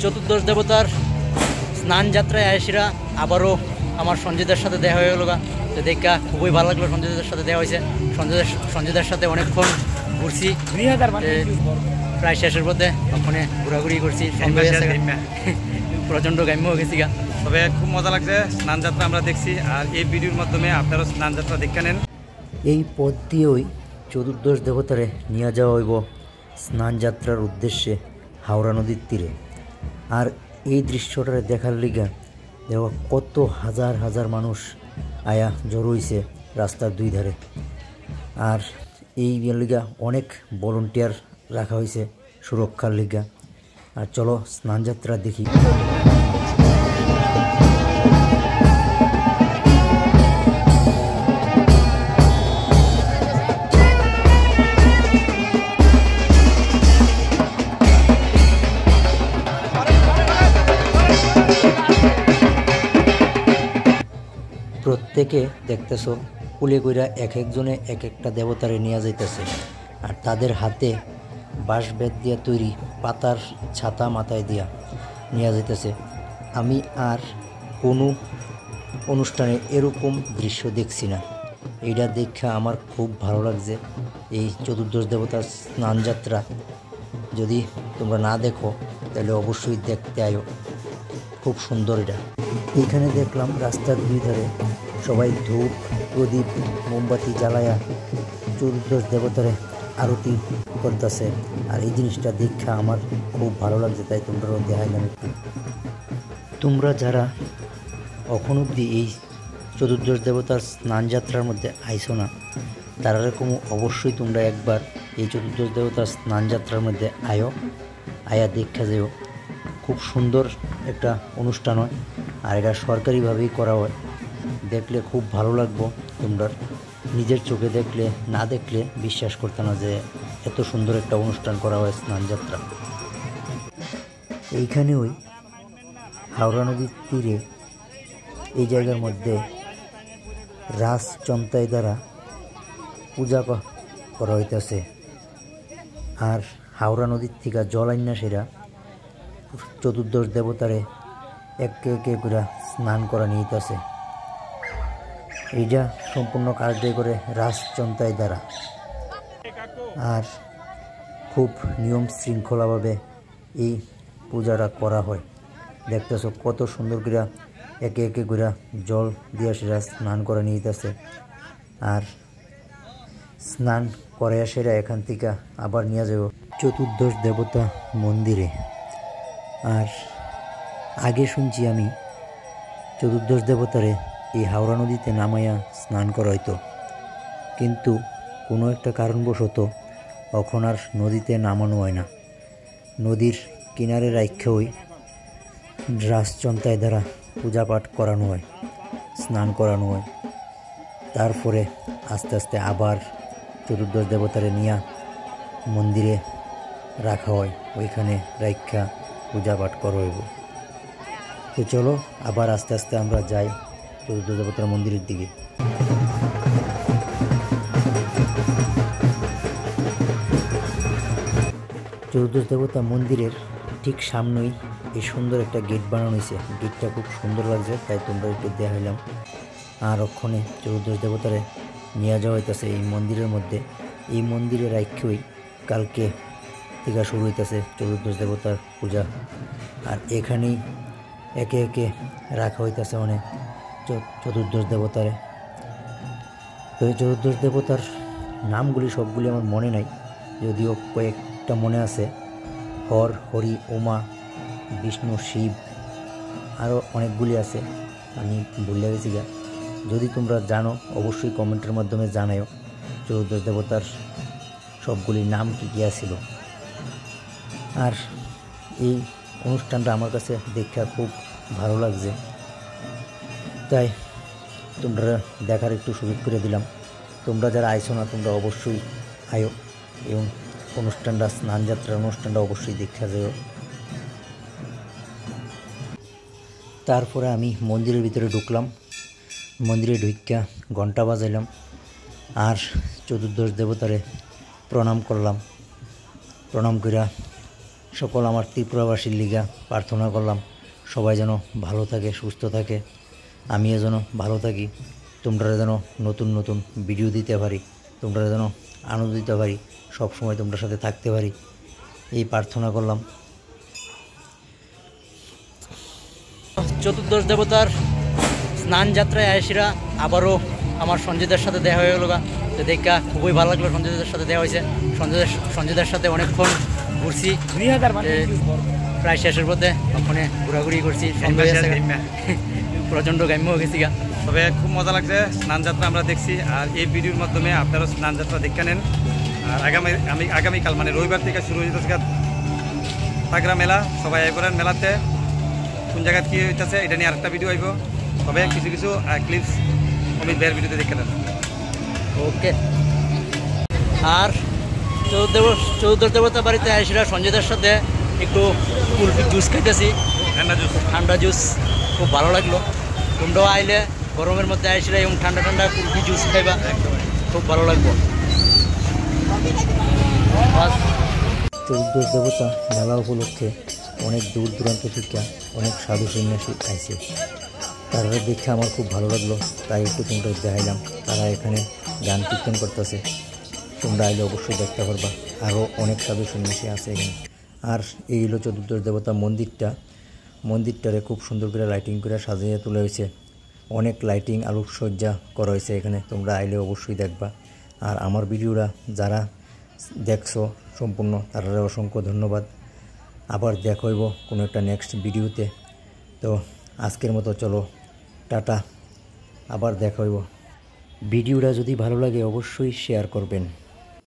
চতুর্দশ দেবতার স্নান যাত্রায় আয়সিরা আবারও আমার সঞ্জয়দার সাথে দেখা হয়ে গেল। তো দেখা খুবই ভালো লাগলো, সঞ্জয়দার সাথে দেখা হয়েছে। সঞ্জয়দার সাথে অনেকক্ষণ ঘুরছি, প্রায় শেষের পথে ওখানে ঘোরাঘুরি করছি, প্রচণ্ড গ্রাম্য হয়ে গেছি গা। তবে খুব মজা লাগছে, স্নান যাত্রা আমরা দেখছি, আর এই ভিডিওর মাধ্যমে আপনারাও স্নান যাত্রা দেখে নেন। এই পথ দিয়েই চতুর্দশ দেবতারে নিয়ে যাওয়া হইব স্নান যাত্রার উদ্দেশ্যে হাওড়া নদীর তীরে। আর এই দৃশ্যটারে দেখার লিগা দেখো কত হাজার হাজার মানুষ আয়া জড়ো হইছে রাস্তার দুই ধারে। আর এই লিগা অনেক ভলেন্টিয়ার রাখা হয়েছে সুরক্ষার লিগা। আর চলো স্নান যাত্রা দেখি। প্রত্যেকে দেখতেছো কুলে কইরা এক একজনে এক একটা দেবতারে নিয়ে যাইতেছে। আর তাদের হাতে বাঁশ বেত দিয়া তৈরি পাতার ছাতা মাথায় দিয়া নিয়ে যাইতেছে। আমি আর কোনো অনুষ্ঠানে এরকম দৃশ্য দেখছি না। এইটা দেখা আমার খুব ভালো লাগছে। এই চতুর্দশ দেবতার স্নান যাত্রা যদি তোমরা না দেখো তাহলে অবশ্যই দেখতে আয়ো, খুব সুন্দর এটা। এইখানে দেখলাম রাস্তার দুই ধারে সবাই ধূপ প্রদীপ মোমবাতি জ্বালায়া চতুর্দশ দেবতারে আরতি করতেছে। আর এই জিনিসটা দেখা আমার খুব ভালো লাগছে, তাই তোমরাও দেখাইলাম একটু। তোমরা যারা এখন অবধি এই চতুর্দশ দেবতার স্নান যাত্রার মধ্যে আইসো না, তারা এরকম অবশ্যই তোমরা একবার এই চতুর্দশ দেবতার স্নান যাত্রার মধ্যে আয়া দেখা যেও। খুব সুন্দর একটা অনুষ্ঠান হয়, আর এটা সরকারিভাবেই করা হয়। দেখলে খুব ভালো লাগবো। তোমরা নিজের চোখে দেখলে, না দেখলে বিশ্বাস করতে না যে এত সুন্দর একটা অনুষ্ঠান করা হয় স্নান যাত্রা। এইখানে ওই হাওড়া নদীর তীরে এই জায়গার মধ্যে রাস চন্তাই দ্বারা পূজা করা হইতেছে। আর হাওড়া নদীর থেকে জল আইনাসেরা চতুর্দশ দেবতারে একে একে করে স্নান করা নিতেছে। এইটা সম্পূর্ণ কাজটাই করে রাস চন্তাই দ্বারা। আর খুব নিয়ম শৃঙ্খলাভাবে এই পূজাটা করা হয়। দেখতেছো কত সুন্দর করে একে একে করে জল দিয়ে সেরা স্নান করে নিতেছে। আর স্নান করে সেরা এখান থেকে আবার নিয়ে যাব চতুর্দশ দেবতা মন্দিরে। আর আগে শুনছি আমি চতুর্দশ দেবতারে এই হাওড়া নদীতে নামাইয়া স্নান করা হইতো, কিন্তু কোনো একটা কারণবশত এখন আর নদীতে নামানো হয় না। নদীর কিনারে রাখেই রাসচন্তায় দ্বারা পূজা পাঠ করানো হয়, স্নান করানো হয়। তারপরে আস্তে আস্তে আবার চতুর্দশ দেবতারে নিয়ে মন্দিরে রাখা হয়, ওইখানে রাখা পূজা পাঠ করা হইব। তো চলো আবার আস্তে আস্তে আমরা যাই চতুর্দশ দেবতার মন্দিরের দিকে। চতুর্দশ দেবতা মন্দিরের ঠিক সামনেই এই সুন্দর একটা গেট বানানো হয়েছে। গেটটা খুব সুন্দর লাগছে, তাই তোমরা একটু দেখাইলাম। আর ওখানে চতুর্দশ দেবতারে নিয়ে যাওয়া হইতেছে এই মন্দিরের মধ্যে। এই মন্দিরে রাখেই কালকে থেকে শুরু হইতেছে চতুর্দশ দেবতার পূজা। আর এখানেই একে একে রাখা হইতেছে অনেক চতুর্দশ দেবতারে। তো এই চতুর্দশ দেবতার নামগুলি সবগুলি আমার মনে নাই, যদিও কয়েকটা মনে আছে। হর, হরি, উমা, বিষ্ণু, শিব, আরও অনেকগুলি আছে, আমি ভুলে গেছি গা। যদি তোমরা জানো অবশ্যই কমেন্টের মাধ্যমে জানাও চতুর্দশ দেবতার সবগুলির নাম কী কী ছিল। আর এই অনুষ্ঠানটা আমার কাছে দেখা খুব ভালো লাগছে, তাই তোমরা দেখার একটু সুযোগ করে দিলাম। তোমরা যারা আইছো না তোমরা অবশ্যই আয়ো এবং অনুষ্ঠানটা স্নানযাত্রার অনুষ্ঠানটা অবশ্যই দেখা যাও। তারপরে আমি মন্দিরের ভিতরে ঢুকলাম, মন্দিরে ঢুকিয়া ঘণ্টা বাজাইলাম আর চতুর্দশ দেবতারে প্রণাম করলাম। প্রণাম কইরা সকল আমার ত্রিপুরাবাসীর লিগা প্রার্থনা করলাম সবাই যেন ভালো থাকে, সুস্থ থাকে, আমিও যেন ভালো থাকি, তোমরা যেন নতুন নতুন ভিডিও দিতে পারি, তোমরা যেন আনন্দ দিতে পারি, সবসময় তোমরা সাথে থাকতে পারি, এই প্রার্থনা করলাম। চতুর্দশ দেবতার স্নান যাত্রায় আইসিরা আবারও আমার সঞ্জয়দার সাথে দেখা হয়ে গেল, তো দেখা খুবই ভালো লাগলো। সঞ্জয়দার সাথে দেখা হয়েছে, সঞ্জয়দার সাথে অনেকক্ষণ ঘুরছি, প্রায় শেষের পথে ওখানে ঘোরাঘুরি করছি, প্রচণ্ড গ্রাম্য হয়ে গেছি গা। তবে খুব মজা লাগছে, স্নান যাত্রা আমরা দেখছি আর এই ভিডিওর মাধ্যমে আপনারাও স্নান যাত্রা দেখে নেন। আর আগামীকাল মানে রবিবার থেকে শুরু হইতেছে তাগরা মেলা, সবাই আইবেন মেলাতে। কোন জায়গায় কী হইতেছে এটা নিয়ে আরেকটা ভিডিও আইব, তবে কিছু কিছু ক্লিপস অমিত ভাইয়ের ভিডিওতে দেখে নেন। ওকে। আর চৌদ্দশ দেবতা বাড়িতে আইসিরা সঞ্জয়দার সাথে একটু কুলফি জুস খাইতেছি, ঠান্ডা জুস, খুব ভালো লাগলো। তোমরাও আইলে গরমের মধ্যে আইসিরা এবং ঠান্ডা ঠান্ডা কুলফি জুস খাইবা, খুব ভালো লাগবো। চৌদ্দশ দেবতা মেলা উপলক্ষে অনেক দূর দূরান্ত থেকে অনেক সাধু সন্ন্যাসী আইছে, তারা দেখে আমার খুব ভালো লাগলো, তাই একটু তোমরা দেখাইলাম। তারা এখানে গান কীর্তন করতেছে, তোমরা আইলে অবশ্যই দেখতে পারবা। আরও অনেক সাধু সন্ন্যাসী আছে এখানে। আর এই হলো চতুর্দশ দেবতা মন্দিরটারে খুব সুন্দর করে লাইটিং করে সাজিয়ে তোলা হয়েছে, অনেক লাইটিং আলোকসজ্জা করা হয়েছে এখানে, তোমরা আইলে অবশ্যই দেখবা। আর আমার ভিডিওটা যারা দেখছো সম্পূর্ণ তারা অসংখ্য ধন্যবাদ। আবার দেখা হইব কোনো একটা নেক্সট ভিডিওতে। তো আজকের মতো চলো টাটা, আবার দেখা হইব। ভিডিওটা যদি ভালো লাগে অবশ্যই শেয়ার করবেন।